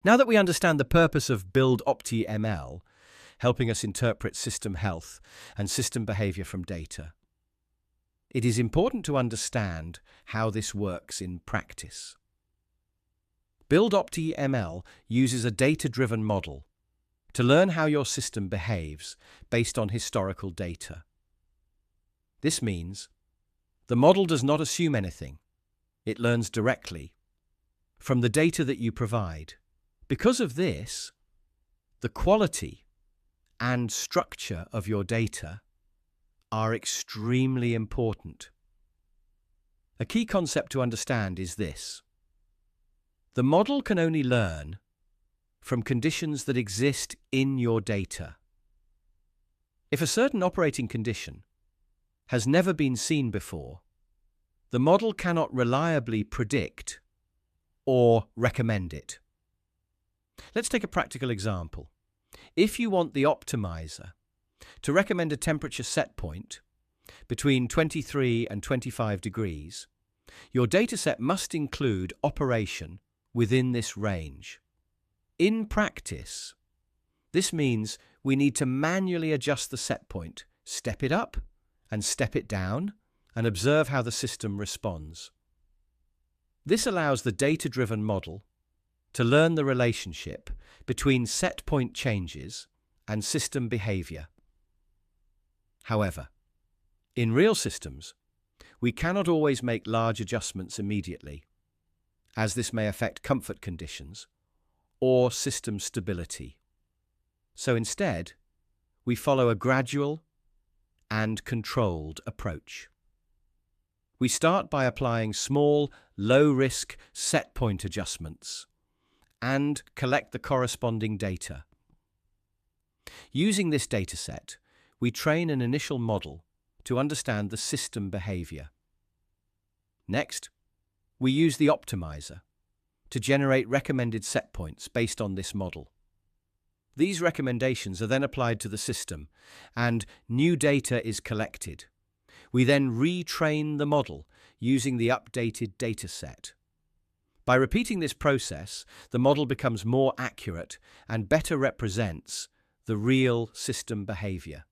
Now that we understand the purpose of BuildOptiML, helping us interpret system health and system behavior from data, it is important to understand how this works in practice. BuildOptiML uses a data-driven model to learn how your system behaves based on historical data. This means the model does not assume anything. It learns directly from the data that you provide. Because of this, the quality and structure of your data are extremely important. A key concept to understand is this: the model can only learn from conditions that exist in your data. If a certain operating condition has never been seen before, the model cannot reliably predict or recommend it. Let's take a practical example. If you want the optimizer to recommend a temperature set point between 23 and 25 degrees, your dataset must include operation within this range. In practice, this means we need to manually adjust the set point, step it up and step it down, and observe how the system responds. This allows the data-driven model to learn the relationship between set point changes and system behavior. However, in real systems, we cannot always make large adjustments immediately, as this may affect comfort conditions or system stability. So instead, we follow a gradual and controlled approach. We start by applying small, low-risk set point adjustments and collect the corresponding data. Using this dataset, we train an initial model to understand the system behavior. Next, we use the optimizer to generate recommended set points based on this model. These recommendations are then applied to the system, and new data is collected. We then retrain the model using the updated dataset. By repeating this process, the model becomes more accurate and better represents the real system behavior.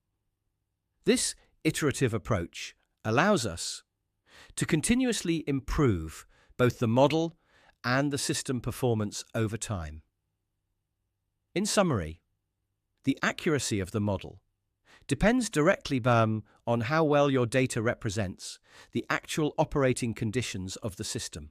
This iterative approach allows us to continuously improve both the model and the system performance over time. In summary, the accuracy of the model depends directly on how well your data represents the actual operating conditions of the system.